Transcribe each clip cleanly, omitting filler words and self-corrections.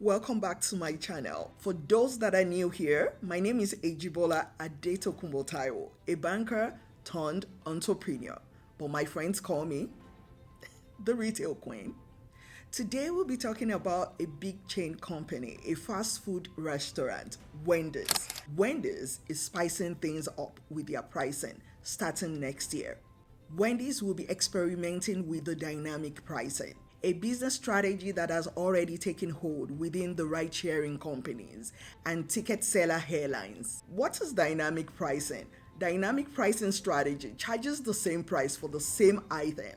Welcome back to my channel. For those that are new here, my name is Ejibola Taiwo, a banker turned entrepreneur, but my friends call me the retail queen. Today we'll be talking about a big chain company, a fast food restaurant, Wendy's. Wendy's is spicing things up with their pricing starting next year. Wendy's will be experimenting with the dynamic pricing, a business strategy that has already taken hold within the ride-sharing companies and ticket seller airlines. What is dynamic pricing? Dynamic pricing strategy charges the same price for the same item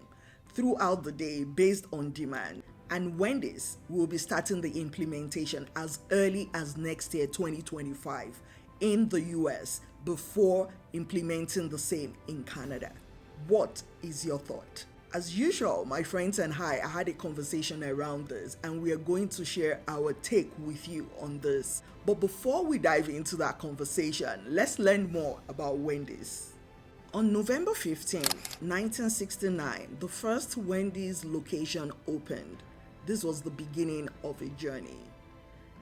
throughout the day based on demand. And Wendy's will be starting the implementation as early as next year, 2025, in the US before implementing the same in Canada. What is your thought? As usual, my friends and I had a conversation around this, and we are going to share our take with you on this. But before we dive into that conversation, let's learn more about Wendy's. On November 15, 1969, the first Wendy's location opened. This was the beginning of a journey.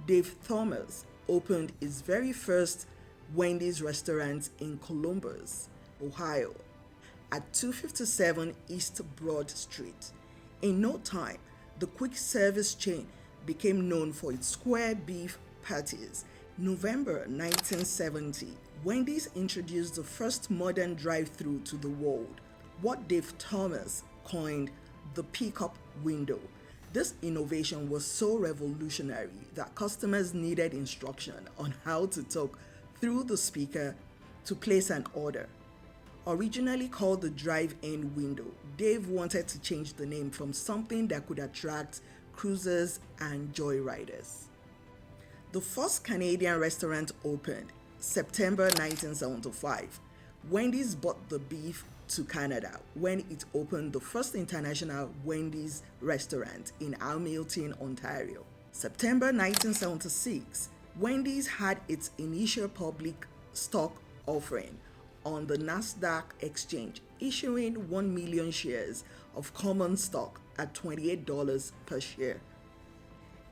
Dave Thomas opened his very first Wendy's restaurant in Columbus, Ohio, at 257 East Broad Street. In no time, the quick service chain became known for its square beef patties. November 1970, Wendy's introduced the first modern drive-thru to the world, what Dave Thomas coined the pickup window. This innovation was so revolutionary that customers needed instruction on how to talk through the speaker to place an order. Originally called the drive-in window, Dave wanted to change the name from something that could attract cruisers and joyriders. The first Canadian restaurant opened September 1975. Wendy's brought the beef to Canada when it opened the first international Wendy's restaurant in Hamilton, Ontario. September 1976, Wendy's had its initial public stock offering on the Nasdaq exchange, issuing 1 million shares of common stock at $28 per share.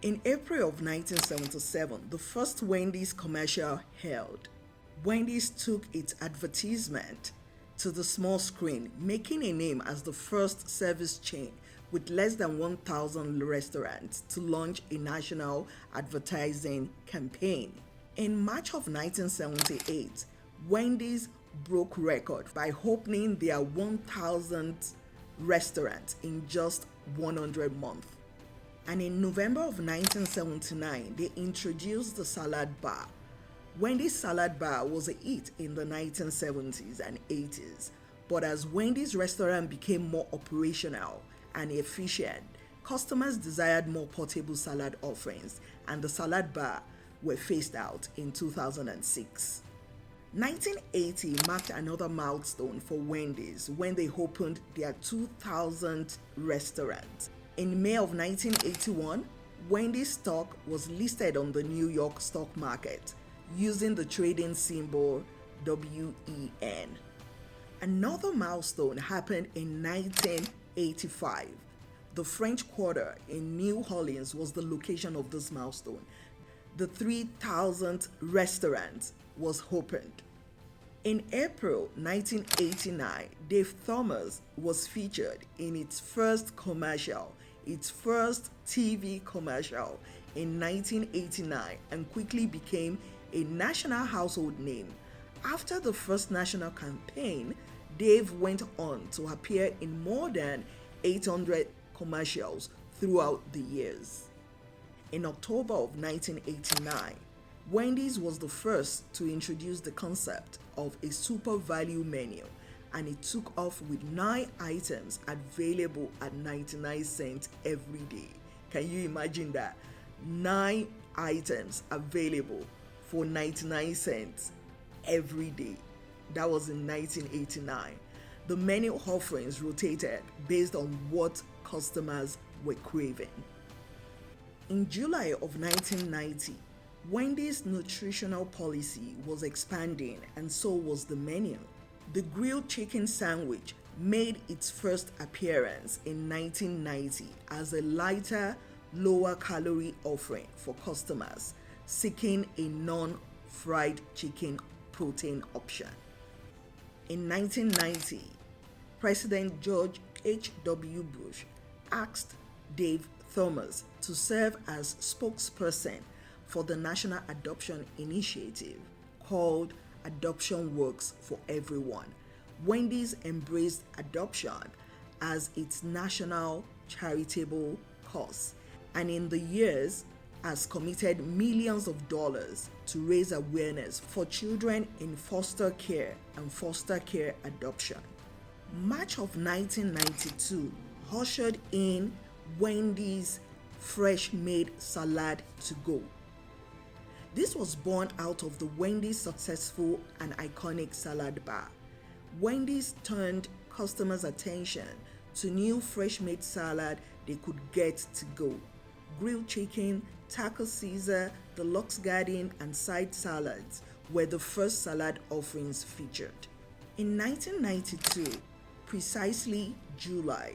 In April of 1977, the first Wendy's commercial held. Wendy's took its advertisement to the small screen, making a name as the first service chain with less than 1,000 restaurants to launch a national advertising campaign. In March of 1978, Wendy's broke record by opening their 1,000th restaurant in just 100 months. And in November of 1979, they introduced the salad bar. Wendy's salad bar was a hit in the 1970s and 80s, but as Wendy's restaurant became more operational and efficient, customers desired more portable salad offerings, and the salad bar were phased out in 2006. 1980 marked another milestone for Wendy's when they opened their 2,000th restaurant. In May of 1981, Wendy's stock was listed on the New York stock market using the trading symbol WEN. Another milestone happened in 1985. The French Quarter in New Orleans was the location of this milestone. The 3,000th restaurant was opened. In April 1989, Dave Thomas was featured in its first commercial, its first TV commercial in 1989, and quickly became a national household name. After the first national campaign, Dave went on to appear in more than 800 commercials throughout the years. In October of 1989, Wendy's was the first to introduce the concept of a super value menu, and it took off with 9 items available at 99 cents every day. Can you imagine that? 9 items available for 99 cents every day. That was in 1989. The menu offerings rotated based on what customers were craving. In July of 1990, Wendy's nutritional policy was expanding, and so was the menu. The grilled chicken sandwich made its first appearance in 1990 as a lighter, lower calorie offering for customers seeking a non-fried chicken protein option. In 1990, President George H.W. Bush asked Dave Thomas to serve as spokesperson for the National Adoption Initiative called Adoption Works for Everyone. Wendy's embraced adoption as its national charitable cause, and in the years has committed millions of dollars to raise awareness for children in foster care and foster care adoption. March of 1992 ushered in Wendy's fresh made salad to go. This was born out of the Wendy's successful and iconic salad bar. Wendy's turned customers' attention to new fresh made salad they could get to go. Grilled chicken, taco Caesar, deluxe garden, and side salads were the first salad offerings featured. In 1992, precisely July,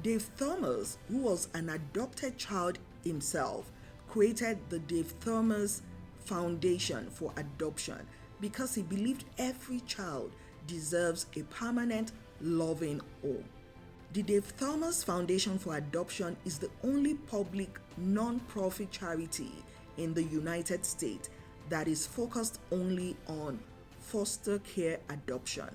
Dave Thomas, who was an adopted child himself, created the Dave Thomas Foundation for Adoption because he believed every child deserves a permanent, loving home. The Dave Thomas Foundation for Adoption is the only public non-profit charity in the United States that is focused only on foster care adoption.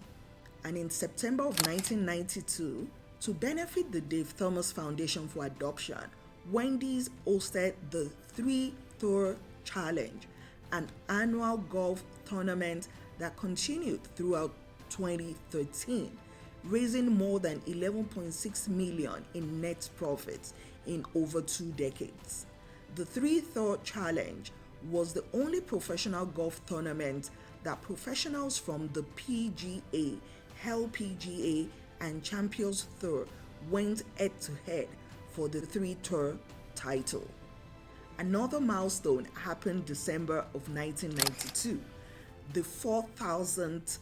And in September of 1992, to benefit the Dave Thomas Foundation for Adoption, Wendy's hosted the 3-Thor Challenge, an annual golf tournament that continued throughout 2013, raising more than $11.6 million in net profits in over 2 decades. The 3-Thor Challenge was the only professional golf tournament that professionals from the PGA, LPGA, and Champions Tour went head-to-head for the 3-Thor title. Another milestone happened December of 1992. The 4,000th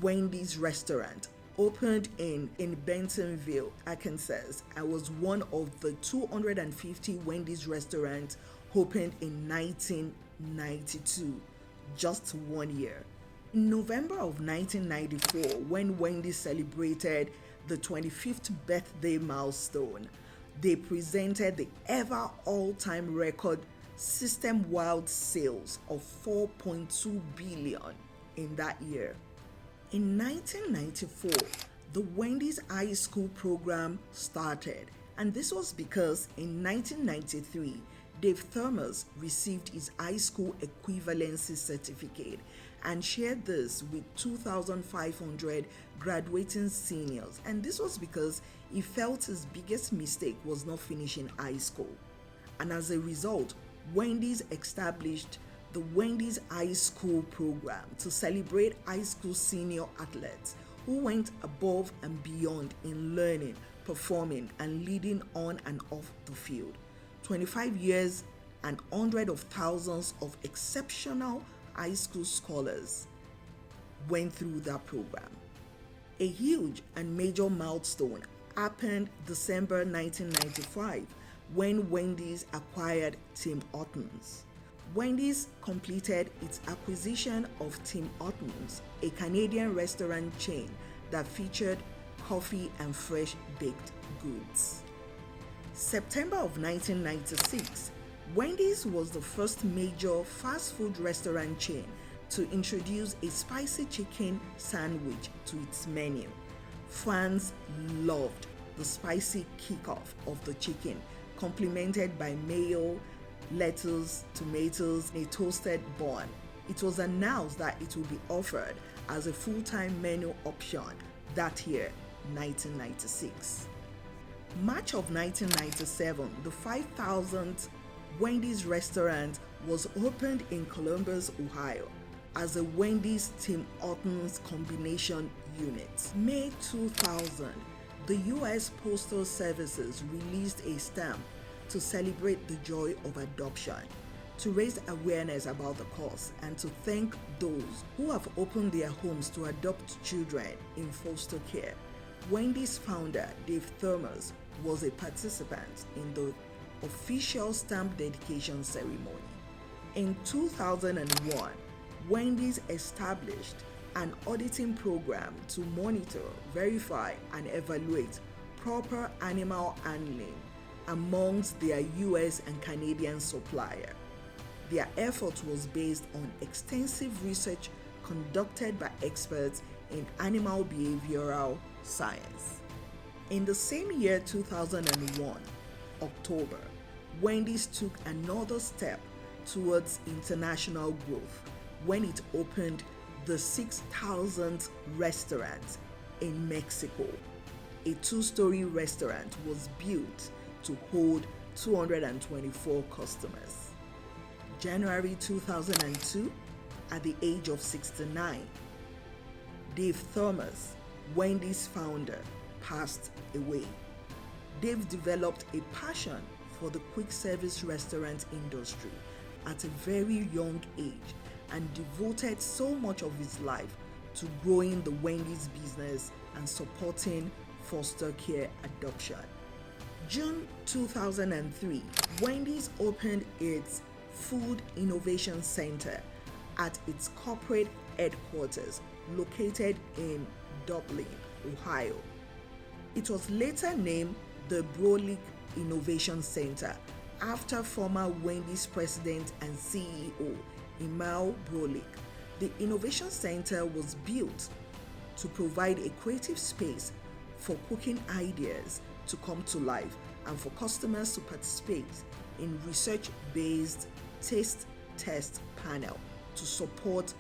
Wendy's restaurant opened in Bentonville, Arkansas, and was one of the 250 Wendy's restaurants opened in 1992, just 1 year. In November of 1994, when Wendy's celebrated the 25th birthday milestone, they presented the ever all-time record system-wide sales of $4.2 billion in that year. In 1994, the Wendy's High School program started, and this was because in 1993, Dave Thomas received his high school equivalency certificate and shared this with 2,500 graduating seniors, and this was because he felt his biggest mistake was not finishing high school. And as a result, Wendy's established the Wendy's High School program to celebrate high school senior athletes who went above and beyond in learning, performing, and leading on and off the field. 25 years and hundreds of thousands of exceptional high school scholars went through that program. A huge and major milestone happened December 1995 when Wendy's acquired Tim Hortons. Wendy's completed its acquisition of Tim Hortons, a Canadian restaurant chain that featured coffee and fresh baked goods. September of 1996, Wendy's was the first major fast food restaurant chain to introduce a spicy chicken sandwich to its menu. Fans loved the spicy kickoff of the chicken, complemented by mayo, lettuce, tomatoes, and a toasted bun. It was announced that it would be offered as a full-time menu option that year, 1996. March of 1997, the 5,000th Wendy's restaurant was opened in Columbus, Ohio, as a Wendy's Tim Hortons combination unit. May 2000, the U.S. Postal Services released a stamp to celebrate the joy of adoption, to raise awareness about the cause, and to thank those who have opened their homes to adopt children in foster care. Wendy's founder, Dave Thomas, was a participant in the official stamp dedication ceremony. In 2001, Wendy's established an auditing program to monitor, verify, and evaluate proper animal handling amongst their US and Canadian supplier. Their effort was based on extensive research conducted by experts in animal behavioral science. In the same year 2001, October, Wendy's took another step towards international growth when it opened the 6,000th restaurant in Mexico. A two-story restaurant was built to hold 224 customers. January 2002, at the age of 69, Dave Thomas, Wendy's founder, passed away. Dave developed a passion for the quick service restaurant industry at a very young age and devoted so much of his life to growing the Wendy's business and supporting foster care adoption. June 2003, Wendy's opened its Food Innovation Center at its corporate headquarters located in Dublin, Ohio. It was later named the Brolic Innovation Center after former Wendy's president and CEO Emal Brolic. The Innovation Center was built to provide a creative space for cooking ideas to come to life and for customers to participate in research-based taste test panel to support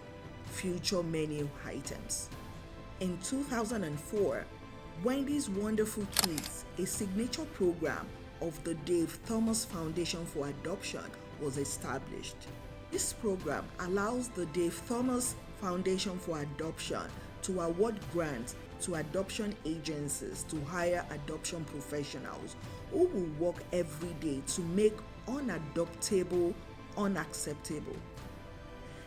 future menu items. In 2004, Wendy's Wonderful Kids, a signature program of the Dave Thomas Foundation for Adoption, was established. This program allows the Dave Thomas Foundation for Adoption to award grants to adoption agencies to hire adoption professionals who will work every day to make unadoptable unacceptable.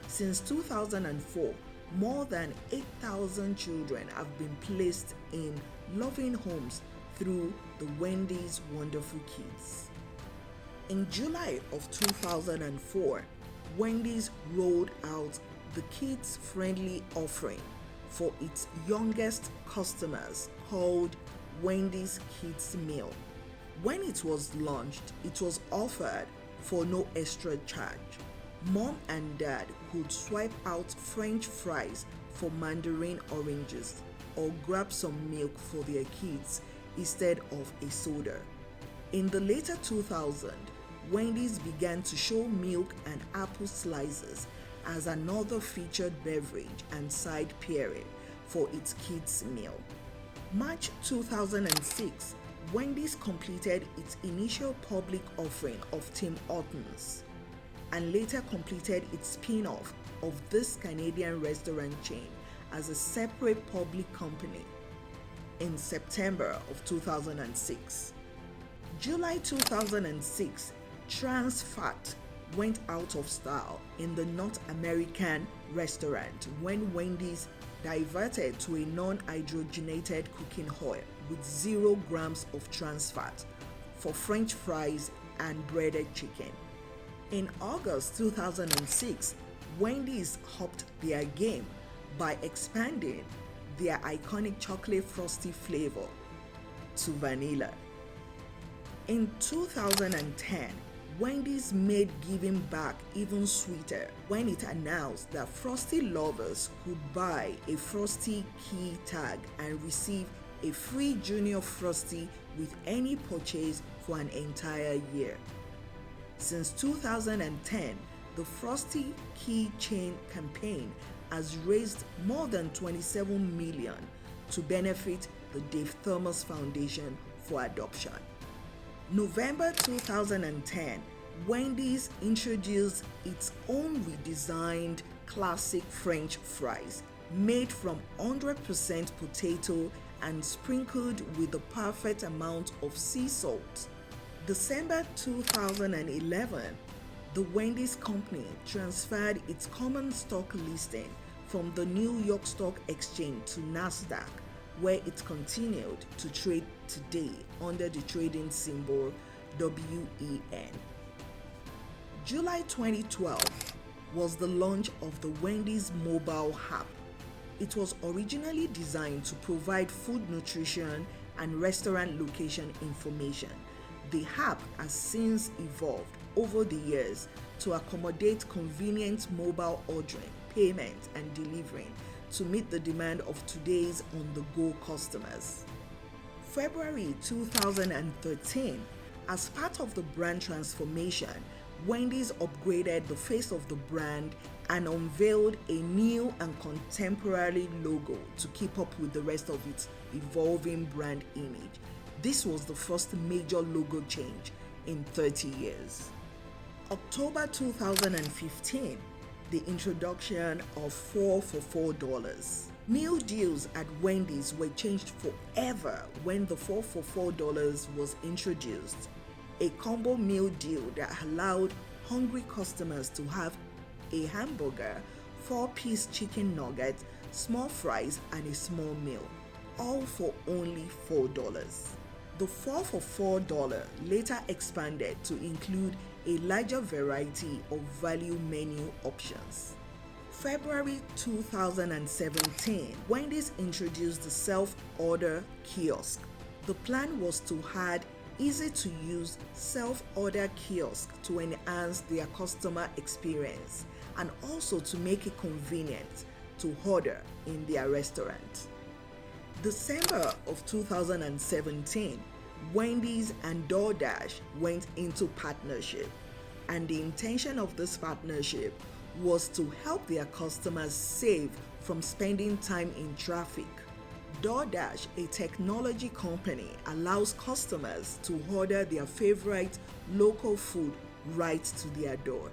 Since 2004, more than 8,000 children have been placed in loving homes through the Wendy's Wonderful Kids. In July of 2004, Wendy's rolled out the kids-friendly offering for its youngest customers called Wendy's Kids Meal. When it was launched, it was offered for no extra charge. Mom and dad could swipe out French fries for mandarin oranges or grab some milk for their kids instead of a soda. In the later 2000s, Wendy's began to show milk and apple slices as another featured beverage and side pairing for its kids' meal. March 2006, Wendy's completed its initial public offering of Tim Hortons and later completed its spin-off of this Canadian restaurant chain as a separate public company in September of 2006. July 2006, trans fat went out of style in the North American restaurant when Wendy's diverted to a non-hydrogenated cooking oil with 0 grams of trans fat for French fries and breaded chicken. In August 2006, Wendy's upped their game by expanding their iconic chocolate frosty flavor to vanilla. In 2010, Wendy's made giving back even sweeter when it announced that Frosty lovers could buy a Frosty key tag and receive a free Junior Frosty with any purchase for an entire year. Since 2010, the Frosty Key Chain campaign has raised more than $27 million to benefit the Dave Thomas Foundation for Adoption. November 2010, Wendy's introduced its own redesigned classic French fries made from 100% potato and sprinkled with the perfect amount of sea salt. December 2011, the Wendy's company transferred its common stock listing from the New York Stock Exchange to NASDAQ, where it continued to trade today under the trading symbol July 2012 was the launch of the Wendy's mobile app. It was originally designed to provide food nutrition and restaurant location information. The app has since evolved over the years to accommodate convenient mobile ordering, payment, and delivering to meet the demand of today's on-the-go customers. February 2013, as part of the brand transformation, Wendy's upgraded the face of the brand and unveiled a new and contemporary logo to keep up with the rest of its evolving brand image. This was the first major logo change in 30 years. October 2015, the introduction of 4 for $4. Meal deals at Wendy's were changed forever when the 4 for $4 was introduced. A combo meal deal that allowed hungry customers to have a hamburger, 4-piece chicken nugget, small fries, and a small meal, all for only $4. The 4 for $4 later expanded to include a larger variety of value menu options. February 2017, Wendy's introduced the self-order kiosk. The plan was to add easy-to-use self-order kiosk to enhance their customer experience and also to make it convenient to order in their restaurant. December of 2017, Wendy's and DoorDash went into partnership, and the intention of this partnership was to help their customers save from spending time in traffic. DoorDash, a technology company, allows customers to order their favorite local food right to their door.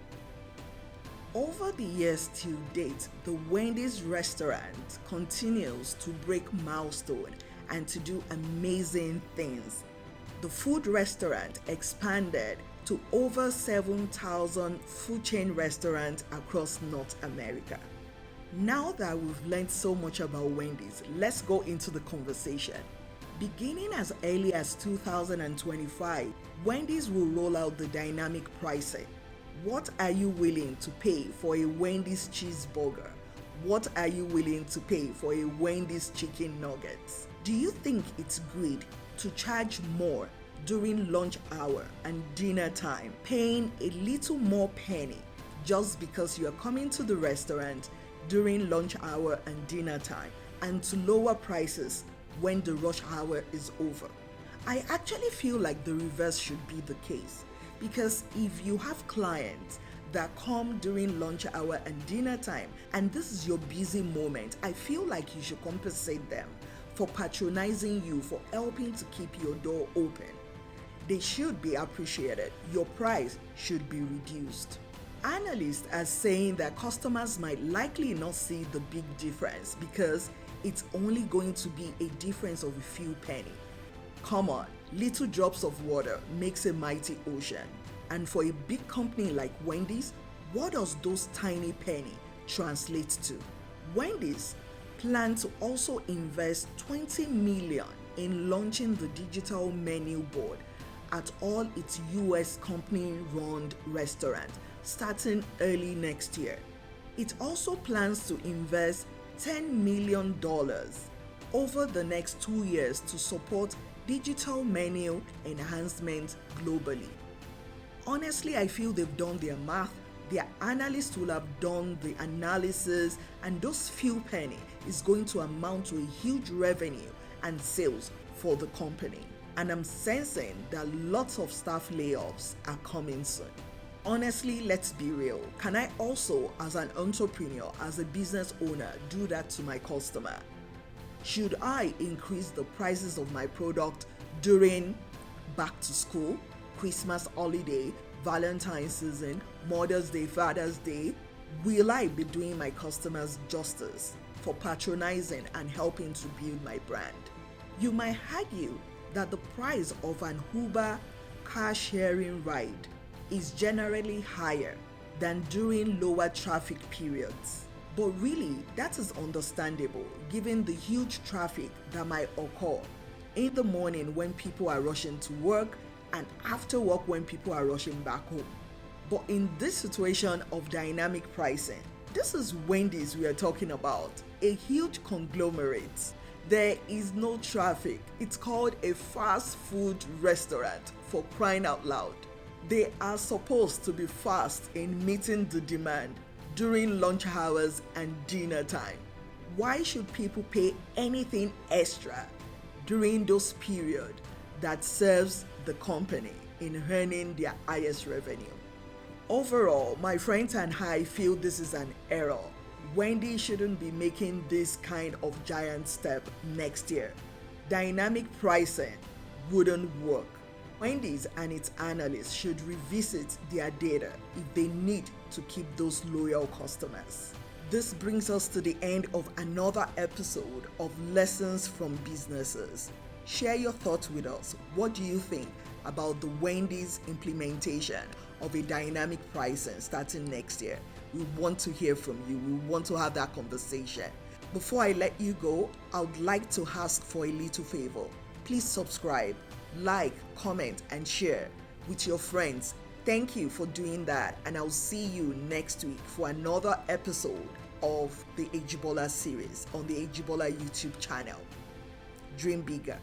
Over the years till date, the Wendy's restaurant continues to break milestones and to do amazing things. The food restaurant expanded to over 7,000 food chain restaurants across North America. Now that we've learned so much about Wendy's, let's go into the conversation. Beginning as early as 2025, Wendy's will roll out the dynamic pricing. What are you willing to pay for a Wendy's cheeseburger? What are you willing to pay for a Wendy's chicken nuggets? Do you think it's good to charge more during lunch hour and dinner time, paying a little more penny just because you are coming to the restaurant during lunch hour and dinner time, and to lower prices when the rush hour is over? I actually feel like the reverse should be the case, because if you have clients that come during lunch hour and dinner time and this is your busy moment, I feel like you should compensate them for patronizing you, for helping to keep your door open. They should be appreciated. Your price should be reduced. Analysts are saying that customers might likely not see the big difference because it's only going to be a difference of a few pennies. Come on, little drops of water makes a mighty ocean. And for a big company like Wendy's, what does those tiny pennies translate to? Wendy's plans to also invest $20 million in launching the digital menu board at all its US company-run restaurants starting early next year. It also plans to invest $10 million over the next 2 years to support digital menu enhancement globally. Honestly, I feel they've done their math. Their analysts will have done the analysis, and those few pennies is going to amount to a huge revenue and sales for the company. And I'm sensing that lots of staff layoffs are coming soon. Honestly, let's be real. Can I also, as an entrepreneur, as a business owner, do that to my customer? Should I increase the prices of my product during back to school, Christmas holiday, Valentine's season, Mother's Day, Father's Day? Will I be doing my customers justice for patronizing and helping to build my brand? You might argue that the price of an Uber car sharing ride is generally higher than during lower traffic periods. But really, that is understandable given the huge traffic that might occur in the morning when people are rushing to work and after work when people are rushing back home. But in this situation of dynamic pricing, this is Wendy's we are talking about, a huge conglomerate. There is no traffic. It's called a fast food restaurant, for crying out loud. They are supposed to be fast in meeting the demand during lunch hours and dinner time. Why should people pay anything extra during those periods that serves the company in earning their highest revenue? Overall, my friends and I feel this is an error. Wendy shouldn't be making this kind of giant step next year. Dynamic pricing wouldn't work. Wendy's and its analysts should revisit their data if they need to keep those loyal customers. This brings us to the end of another episode of Lessons from Businesses. Share your thoughts with us. What do you think about the Wendy's implementation of a dynamic pricing starting next year? We want to hear from you. We want to have that conversation. Before I let you go, I would like to ask for a little favor. Please subscribe, like, comment, and share with your friends. Thank you for doing that, and I'll see you next week for another episode of the Ejibola series on the Ejibola YouTube channel. Dream bigger.